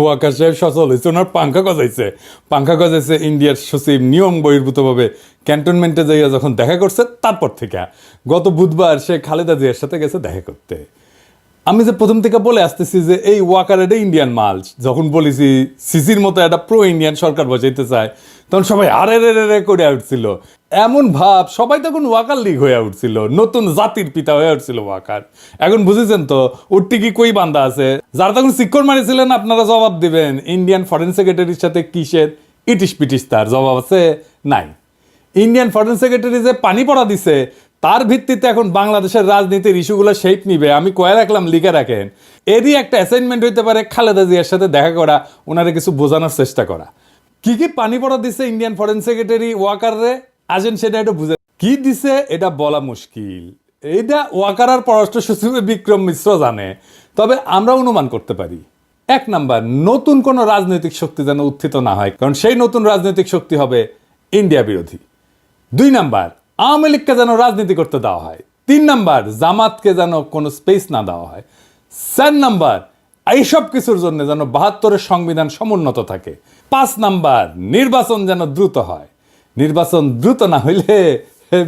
ওয়াকার সাহেব সচল হয়েছে, ওনার পাঙ্খা গজাইছে ইন্ডিয়ার সচিব নিয়ম বহির্ভূতভাবে ক্যান্টনমেন্টে যাইয়া যখন দেখা করছে, তারপর থেকে গত বুধবার সে খালেদা জিয়ার সাথে গেছে দেখা করতে। আমি যে প্রথম থেকে বলে আসতেছি যে এই ওয়াকার এটা ইন্ডিয়ান মাল, যখন বলেছি সিসির মতো একটা প্রো ইন্ডিয়ান সরকার বসাইতে চায়, তখন সবাই আরে রে রে রে করে উঠছিল। এমন ভাব সবাই তখন ওয়াকার লীগ হয়ে উঠছিল, নতুন জাতির পিতা হয়ে উঠছিল ওয়াকার। এখন বুঝেছেন তো ওর টিকি কই বান্ধা আছে। যারা তখন শিক্ষর মারিছিলেন আপনারা জবাব দিবেন, ইন্ডিয়ান ফরেন সেক্রেটারির সাথে কিসের ইটিস পিটিস, তার জবাব আছে নাই। ইন্ডিয়ান ফরেন সেক্রেটারি যে পানি পড়া দিছে, তার ভিত্তিতে এখন বাংলাদেশের রাজনীতির ইস্যুগুলো শেপ নিবে, আমি কয়ে রাখলাম, লিখে রাখেন। এরই একটা অ্যাসাইনমেন্ট হইতে পারে খালেদা জিয়ার সাথে দেখা করা, ওনারে কিছু বোঝানোর চেষ্টা করা। কি কি পানি পড়া দিছে ইন্ডিয়ান ফরেন সেক্রেটারি ওয়াকাররে, আসেন সেটা একটু বুঝে। কি দিছে এটা বলা মুশকিল, এটা ওয়াকার আর পররাষ্ট্র সচিব বিক্রম মিশ্র জানে, তবে আমরা অনুমান করতে পারি। এক নাম্বার, নতুন কোনো রাজনৈতিক শক্তি যেন উত্থিত না হয়, কারণ সেই নতুন রাজনৈতিক শক্তি হবে ইন্ডিয়া বিরোধী। 2 নাম্বার, আওয়ামী লীগকে যেন রাজনীতি করতে দেওয়া হয়। 3 নাম্বার, জামাতকে যেন কোনো স্পেস না দেওয়া হয়। 4 নাম্বার, এইসব কিছুর জন্য যেন 72-এর সংবিধান সমুন্নত থাকে। 5 নাম্বার, নির্বাচন যেন দ্রুত হয়। নির্বাচন দ্রুত না হইলে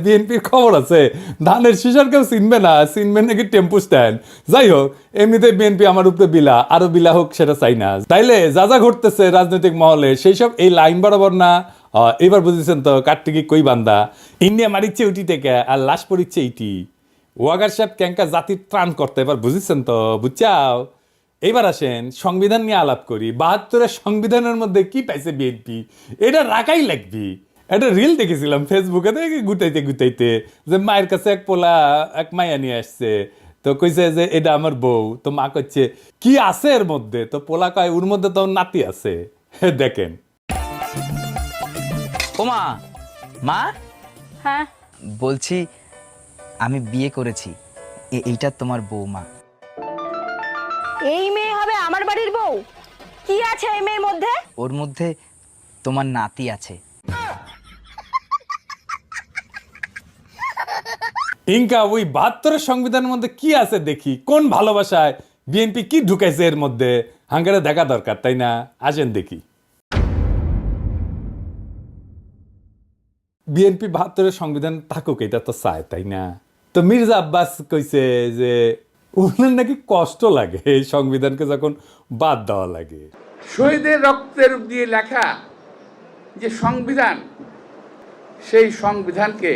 বিএনপির খবর আছে, ধানের শিশার কেউ চিনবে না, চিনবে নাকি টেম্পু স্ট্যান্ড। যাই হোক, এমনিতে বিএনপি আমার উপরে বিলা, আরো বিলা হোক, সেটা চাই না। তাইলে যা যা ঘটতেছে রাজনৈতিক মহলে, সেই সব এই লাইন বরাবর না। এবার বুঝেছেন তো কাটটিকি কই বান্দা, ইন্ডিয়া মারিচ্ছে উটি থেকে আর লাশ পড়িচ্ছে ইটি। ওয়াগার সাহেব ক্যাঙ্কা জাতির ত্রাণ করতে, এবার বুঝেছেন তো, বুঝছাও। এইবার আসেন সংবিধান নিয়ে আলাপ করি। 72-এর সংবিধানের মধ্যে কি পাইছে বিএনপি, এটা রাখাই লাগবি। একটা রিল দেখেছিলাম ফেসবুকে, দেখি গুটাইতে গুটাইতে, যে মায়ের কাছে এক পোলা এক মাইয়া নিয়ে আসছে, তো কইছে যে এটা আমার বউ। তো মা কইছে কি আছে এর মধ্যে, তো পোলা কয় ওর মধ্যে তো নাতি আছে। দেখেন। ওমা, মা, হ্যাঁ, বলছি আমি বিয়ে করেছি, এইটা তোমার বৌমা। এই মেয়ে হবে আমার বাড়ির বউ? কি আছে এই মেয়ের মধ্যে? ওর মধ্যে তোমার নাতি আছে। ইনকা ওই 72-এর সংবিধানের মধ্যে কি আছে দেখি, কোন ভালোবাসায় বিএনপি কি ঢুকাইছে এর মধ্যে, হাঙ্গারে দেখা দরকার, তাই না? আসেন দেখি। বিএনপি 72-এর সংবিধান থাকুক, এটা তো চায়, তাই না? তো মির্জা আব্বাস কইছে যে ওনার নাকি কষ্ট লাগে এই সংবিধানকে যখন বাদ দেওয়া লাগে। শহীদের রক্তের দিয়ে লেখা যে সংবিধান, সেই সংবিধানকে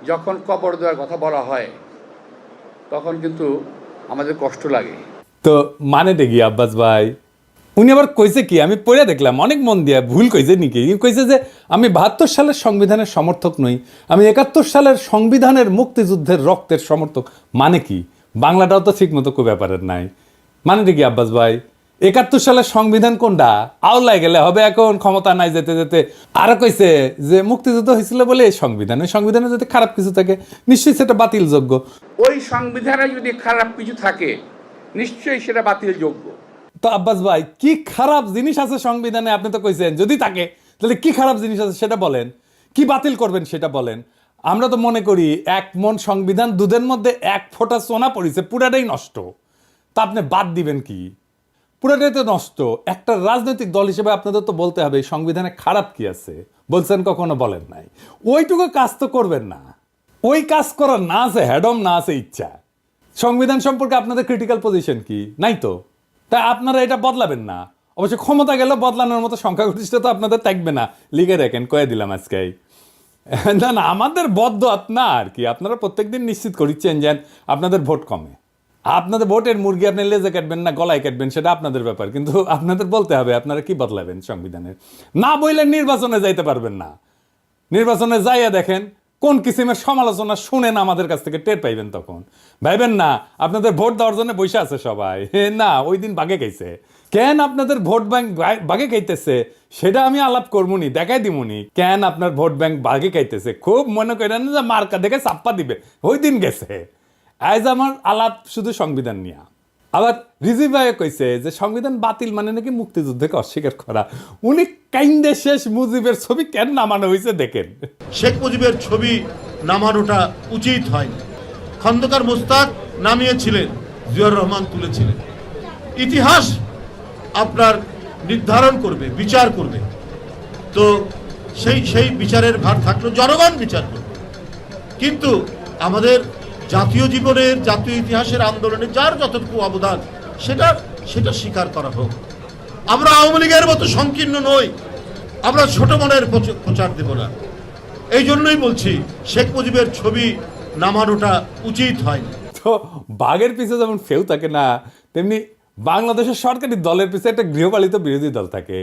যখন কবর দেওয়ার কথা বলা হয়, তখন কিন্তু আমাদের কষ্ট লাগে। তো মানে দেখি আব্বাস ভাই, উনি আবার কইছে কি, আমি পড়ে দেখলাম অনেক মন দিয়া, ভুল কইছে নাকি? কইছে যে আমি 72 সালের সংবিধানের সমর্থক নই, আমি 71 সালের সংবিধানের মুক্তিযুদ্ধের রক্তের সমর্থক। মানে কি, বাংলাটাও তো ঠিক মতো কোনো ব্যাপারের নাই। মানে দেখি আব্বাস ভাই, 71 সালের সংবিধান কোনটা? আওলায় গেলে হবে, এখন ক্ষমতা নাই যেতে যেতে। আরো কইছে যে মুক্তিযুদ্ধ হয়েছিল বলে এই সংবিধান, ওই সংবিধানে যদি খারাপ কিছু থাকে নিশ্চয়ই সেটা বাতিলযোগ্য। ওই সংবিধানে যদি খারাপ কিছু থাকে, নিশ্চয়ই সেটা বাতিলযোগ্য। তো আব্বাস ভাই, কি খারাপ জিনিস আছে সংবিধানে? আপনি তো কইছেন যদি থাকে, তাহলে কি খারাপ জিনিস আছে সেটা বলেন, কি বাতিল করবেন সেটা বলেন। আমরা তো মনে করি 1 মণ সংবিধান, দুধের মধ্যে 1 ফোঁটা সোনা পড়েছে, পুরাটাই নষ্ট। তা আপনি বাদ দিবেন কি? পুরাটাই তো নষ্ট। একটা রাজনৈতিক দল হিসেবে আপনাদের তো বলতে হবে সংবিধানে খারাপ কি আছে। বলছেন কখনো? বলেন নাই। ওইটুকু কাজ তো করবেন না। ওই কাজ করার না আছে হ্যাডম, না আছে ইচ্ছা। সংবিধান সম্পর্কে আপনাদের ক্রিটিক্যাল পজিশন কি? নাই তো। তাই আপনারা এটা বদলাবেন না। অবশ্য ক্ষমতা গেলে বদলানোর মতো সংখ্যাগরিষ্ঠতা তো আপনাদের থাকবে না, লিখে রাখেন, কয়ে দিলাম আজকে। না না, আমাদের বদ্ধ আপনার কি, আপনারা প্রত্যেকদিন নিশ্চিত করিচ্ছেন যে আপনাদের ভোট কমে। আপনাদের ভোটের মুরগি আপনি লেজে কাটবেন না গলায় কাটবেন, সেটা আপনাদের ব্যাপার, কিন্তু আপনাদের বলতে হবে আপনারা কি বদলাবেন সংবিধানের। না বললে নির্বাচনে যাইতে পারবেন না। নির্বাচনে যাইয়া দেখেন কোন কিসিমের সমালোচনা শুনেন আমাদের কাছ থেকে, টের পাইবেন তখন। ভাইবেন না আপনাদের ভোট দেওয়ার জন্য বসে আছে সবাই, না ওই দিন বাগে খাইছে। কেন আপনাদের ভোট ব্যাংক বাগে খাইতেছে সেটা আমি আলাপ করবনি, দেখাই দিমুনি কেন আপনার ভোট ব্যাংক বাগে খাইতেছে। খুব মনে করেন যে মার্কা দেখে চাপ্পা দিবে, ওই দিন গেছে। আজ আমার আলাপ শুধু সংবিধান নিয়ে। আবার রিজি ভাই কইছে যে সংবিধান বাতিল মানে নাকি মুক্তিযুদ্ধকে অস্বীকার করা। উনি কাইন্দে শেষ মুজিবের ছবি কেন নামানো হয়েছে দেখেন। শেখ মুজিবের ছবি নামানোটা উচিত হয়নি। খন্দকার মোস্তাক নামিয়েছিলেন, জিয়াউর রহমান তুলেছিলেন। ইতিহাস আপনার নির্ধারণ করবে, বিচার করবে। তো সেই বিচারের ভার থাকলো, জনগণ বিচার করবে। কিন্তু আমাদের জাতীয় জীবনের, জাতীয় ইতিহাসের আন্দোলনে যার যতটুকু অবদান সেটা স্বীকার করা হোক। আমরা আওয়ামী লীগের মতো সংকীর্ণ নই, আমরা ছোট মনের প্রচার দেব না। এই জন্যই বলছি শেখ মুজিবের ছবি নামানোটা উচিত হয়নি। তো বাঘের পিছে যেমন ফেউ থাকে না, তেমনি বাংলাদেশের সরকারি দলের পিছে একটা গৃহপালিত বিরোধী দল থাকে।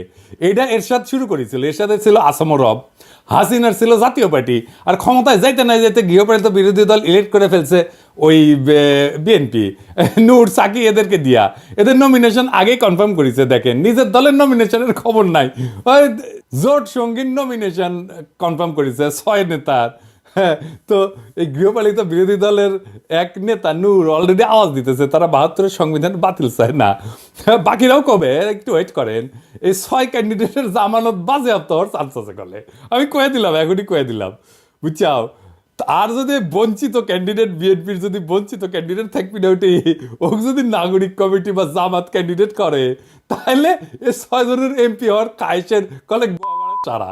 এটা এরশাদ শুরু করেছিল। এরশাদের ছিল আসাম রব, হাসিনার ছিল জাতীয় পার্টি, আর ক্ষমতায় যাইতে না যাইতে গৃহপালিত বিরোধী দল ইলেক্ট করে ফেলছে ওই বিএনপি, নূর সাকি এদেরকে দিয়া। এদের নমিনেশন আগেই কনফার্ম করেছে। দেখেন, নিজের দলের নমিনেশনের খবর নাই, ওই জোট সঙ্গীর নমিনেশন কনফার্ম করেছে 6 নেতার। হ্যাঁ, তো এই গৃহপালিত বিরোধী দলের এক নেতা নূর অলরেডি আওয়াজ দিতেছে তারা 72-এর সংবিধান বাতিল চায় না। বাকিরাও কবে, একটু ওয়েট করেন, এই 6 ক্যান্ডিডেটের জামানত বাজেয়াপ্ত হওয়ার চান্স আছে কলে। আমি কয়ে দিলাম, এখনই কয়ে দিলাম, বুঝছাও। আর যদি বঞ্চিত ক্যান্ডিডেট, বিএনপির যদি বঞ্চিত ক্যান্ডিডেট থাকবি না, ওটি ও যদি নাগরিক কমিটি বা জামাত ক্যান্ডিডেট করে, তাহলে এই 6 জনের এমপি হওয়ার কায়েসের কলে চারা।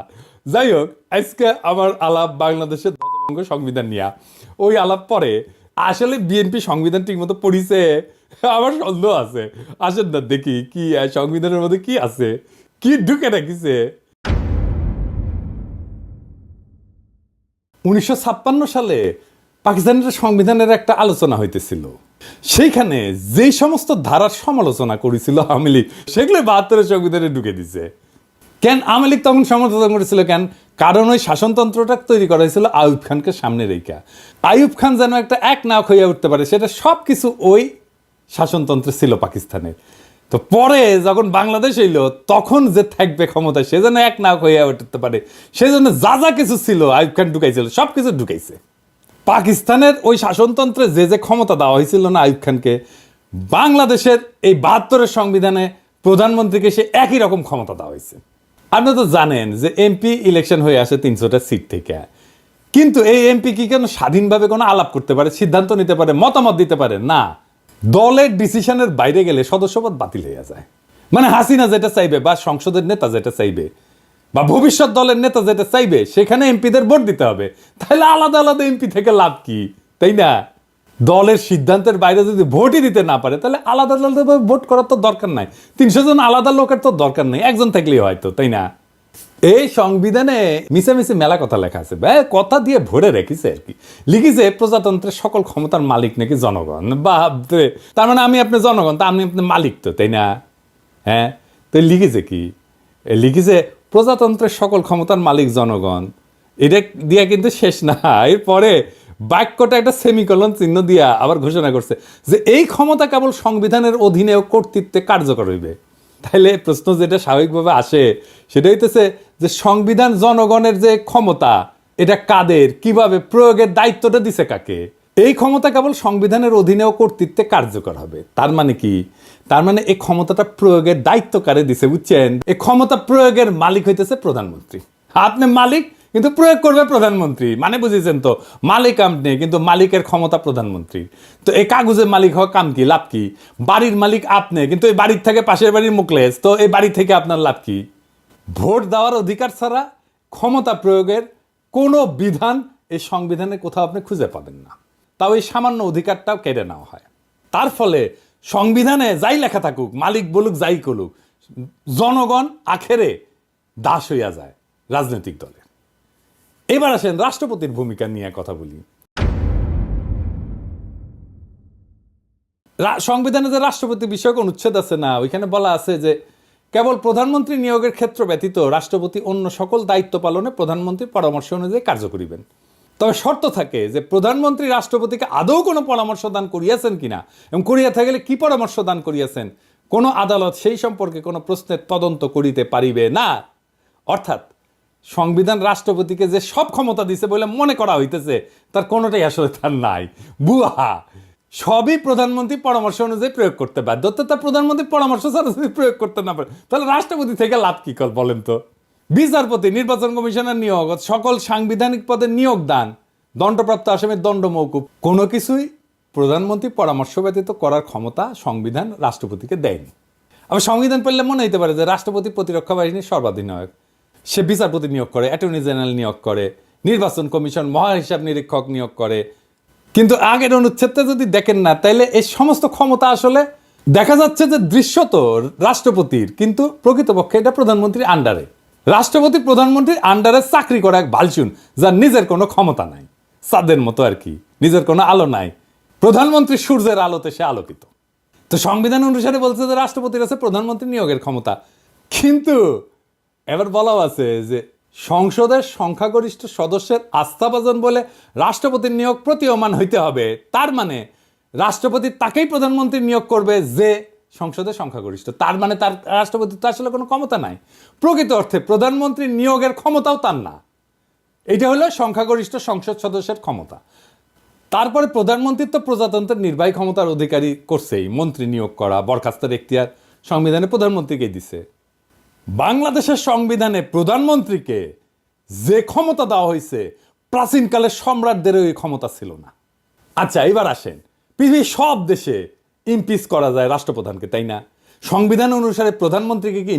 যাই হোক, আজকে আমার আলাপ বাংলাদেশের সংবিধান নিয়ে। ওই আলাপ পরে আসলে বিএনপি সংবিধান ঠিক মতো পড়িছে আমার সন্দেহ আছে। আসেন না দেখি কি সংবিধানের মধ্যে কি আছে, কি ঢুকে রাখিছে। 1956 সালে পাকিস্তানের সংবিধানের একটা আলোচনা হইতেছিল। সেইখানে যেই সমস্ত ধারার সমালোচনা করেছিল আওয়ামী লীগ, সেগুলো 72-এর সংবিধানে ঢুকে দিছে। কেন আওয়ামী লীগ তখন সমালোচনা করেছিল? কেন? কারণ ওই শাসনতন্ত্রটা তৈরি করা হয়েছিল আইয়ুব খানকে সামনে রেখা। আইয়ুব খান যেন একটা এক নায়ক হইয়া উঠতে পারে, সেটা সব কিছু ওই শাসনতন্ত্রে ছিল পাকিস্তানে। তো পরে যখন বাংলাদেশ এলো, তখন যে থাকবে ক্ষমতায়, সে যেন এক নায়ক হইয়া উঠতে পারে, সেজন্য যা যা কিছু ছিল আইয়ুব খান ঢুকাইছিল, সব কিছু ঢুকাইছে। পাকিস্তানের ওই শাসনতন্ত্রে যে যে ক্ষমতা দেওয়া হয়েছিল না আইয়ুব খানকে, বাংলাদেশের এই 72-এর সংবিধানে প্রধানমন্ত্রীকে সে একই রকম ক্ষমতা দেওয়া হয়েছে। আপনি তো জানেন যে এমপি ইলেকশন হয়ে আসে 300টা সিট থেকে, কিন্তু এই এমপি কি কেন স্বাধীনভাবে কোনো আলাপ করতে পারে, সিদ্ধান্ত নিতে পারে, মতামত দিতে পারে না? দলের ডিসিশনের বাইরে গেলে সদস্যপদ বাতিল হয়ে যায়। মানে হাসিনা যেটা চাইবে, বা সংসদের নেতা যেটা চাইবে, বা ভবিষ্যৎ দলের নেতা যেটা চাইবে, সেখানে এমপিদের ভোট দিতে হবে। তাহলে আলাদা আলাদা এমপি থেকে লাভ কি, তাই না? দলের সিদ্ধান্তের বাইরে যদি ভোটই দিতে না পারে, তাহলে আলাদা আলাদা ভোট করার তো দরকার নাই। 300 জন আলাদা লোকের তো দরকার নেই, একজন থাকলেই হয়তো, তাই না? এই সংবিধানে মিশামিশি মেলা কথা লেখা আছে, কথা দিয়ে ভরে রেখেছে আর কি। লিখেছে প্রজাতন্ত্রের সকল ক্ষমতার মালিক নাকি জনগণ। বাপরে, তার মানে আমি আপনি জনগণ, তা আমি আপনি মালিক তো, তাই না? হ্যাঁ, তো লিখেছে কি? লিখেছে প্রজাতন্ত্রের সকল ক্ষমতার মালিক জনগণ। এটা দিয়া কিন্তু শেষ না, এরপরে বাক্যটা একটা সেমিকলন চিহ্ন দিয়া আবার ঘোষণা করছে যে এই ক্ষমতা কেবল সংবিধানের অধীনে ও কর্তৃত্বে কার্যকর হইবে। তাহলে প্রশ্ন যেটা স্বাভাবিকভাবে আসে সেটা হইতেছে যে সংবিধান জনগণের যে ক্ষমতা, এটা কাদের, কিভাবে প্রয়োগের দায়িত্বটা দিছে কাকে? এই ক্ষমতা কেবল সংবিধানের অধীনে ও কর্তৃত্বে কার্যকর হবে। তার মানে কি? তার মানে এই ক্ষমতাটা প্রয়োগের দায়িত্ব কারে দিছে, বুঝছেন? এই ক্ষমতা প্রয়োগের মালিক হইতেছে প্রধানমন্ত্রী। আপনি মালিক, কিন্তু প্রয়োগ করবে প্রধানমন্ত্রী। মানে বুঝেছেন তো, মালিক আপনি, কিন্তু মালিকের ক্ষমতা প্রধানমন্ত্রী। তো এই কাগজের মালিক হওয়া কাম কি, লাভ কি? বাড়ির মালিক আপনি, কিন্তু এই বাড়ির থেকে পাশের বাড়ির মুখলেস, তো এই বাড়ি থেকে আপনার লাভ কি? ভোট দেওয়ার অধিকার ছাড়া ক্ষমতা প্রয়োগের কোনো বিধান এই সংবিধানে কোথাও আপনি খুঁজে পাবেন না। তাও এই সামান্য অধিকারটাও কেড়ে নেওয়া হয়। তার ফলে সংবিধানে যাই লেখা থাকুক, মালিক বলুক যাই করুক, জনগণ আখেরে দাস হইয়া যায় রাজনৈতিক দলে। এবার আসেন রাষ্ট্রপতির ভূমিকা নিয়ে কথা বলি। সংবিধানে যে রাষ্ট্রপতি বিষয়ক অনুচ্ছেদ আছে না, ওইখানে বলা আছে যে কেবল প্রধানমন্ত্রী নিয়োগের ক্ষেত্র ব্যতীত রাষ্ট্রপতি অন্য সকল দায়িত্ব পালনে প্রধানমন্ত্রীর পরামর্শ অনুযায়ী কার্য করিবেন। তবে শর্ত থাকে যে প্রধানমন্ত্রী রাষ্ট্রপতিকে আদৌ কোনো পরামর্শ দান করিয়াছেন কিনা, এবং করিয়া থাকলে কি পরামর্শ দান করিয়াছেন, কোনো আদালত সেই সম্পর্কে কোনো প্রশ্নের তদন্ত করিতে পারিবে না। অর্থাৎ সংবিধান রাষ্ট্রপতিকে যে সব ক্ষমতা দিছে বলে মনে করা হইতেছে, তার কোনোটাই আসলে তার নাই, বুয়া। সবই প্রধানমন্ত্রী পরামর্শ অনুযায়ী প্রয়োগ করতে বাধ্য। তা প্রধানমন্ত্রী পরামর্শ ছাড়া যদি প্রয়োগ করতে না পারে, তাহলে রাষ্ট্রপতি থেকে লাভ কি কর বলেন তো? বিচারপতি, নির্বাচন কমিশনের নিয়োগ, সকল সাংবিধানিক পদে নিয়োগ দান, দণ্ডপ্রাপ্ত আসামির দণ্ড মওকুফ, কোনো কিছুই প্রধানমন্ত্রী পরামর্শ ব্যতীত করার ক্ষমতা সংবিধান রাষ্ট্রপতিকে দেয়নি। আবার সংবিধান পড়লে মনে হইতে পারে যে রাষ্ট্রপতি প্রতিরক্ষা বাহিনীর সর্বাধিনায়ক, সে বিচারপতি নিয়োগ করে, অ্যাটর্নি জেনারেল নিয়োগ করে, নির্বাচন কমিশন মহা হিসাব নিরীক্ষক নিয়োগ করে। কিন্তু আগের অনুচ্ছেদটা যদি দেখেন না, তাইলে এই সমস্ত ক্ষমতা আসলে দেখা যাচ্ছে যে দৃশ্যত রাষ্ট্রপতির, কিন্তু প্রকৃতপক্ষে এটা প্রধানমন্ত্রীর আন্ডারে। রাষ্ট্রপতি প্রধানমন্ত্রীর আন্ডারে চাকরি করা এক ভালচুন, যার নিজের কোনো ক্ষমতা নাই, চাঁদের মতো আর কি, নিজের কোনো আলো নাই। প্রধানমন্ত্রী সূর্যের আলোতে সে আলোকিত। তো সংবিধান অনুসারে বলছে যে রাষ্ট্রপতির আছে প্রধানমন্ত্রী নিয়োগের ক্ষমতা, কিন্তু এবার বলাও আছে যে সংসদের সংখ্যাগরিষ্ঠ সদস্যের আস্থাভাজন বলে রাষ্ট্রপতির নিয়োগ প্রতীয়মান হইতে হবে। তার মানে রাষ্ট্রপতি তাকেই প্রধানমন্ত্রী নিয়োগ করবে যে সংসদের সংখ্যাগরিষ্ঠ। তার মানে তার রাষ্ট্রপতির তো আসলে কোনো ক্ষমতা নাই। প্রকৃত অর্থে প্রধানমন্ত্রী নিয়োগের ক্ষমতাও তার না। এটা হলো সংখ্যাগরিষ্ঠ সংসদ সদস্যের ক্ষমতা। তারপরে প্রধানমন্ত্রী তো প্রজাতন্ত্রের নির্বাহী ক্ষমতার অধিকারী করছেই, মন্ত্রী নিয়োগ করা, বরখাস্তের এখতিয়ার সংবিধানে প্রধানমন্ত্রীকেই দিছে। বাংলাদেশের সংবিধানে প্রধানমন্ত্রীকে যে ক্ষমতা দেওয়া হয়েছে, প্রাচীনকালের সম্রাটদেরও এই ক্ষমতা ছিল না। আচ্ছা, এবার আসেন, পৃথিবীর সব দেশে ইমপিচ করা যায় রাষ্ট্রপ্রধানকে, তাই না? সংবিধান অনুসারে প্রধানমন্ত্রীকে কি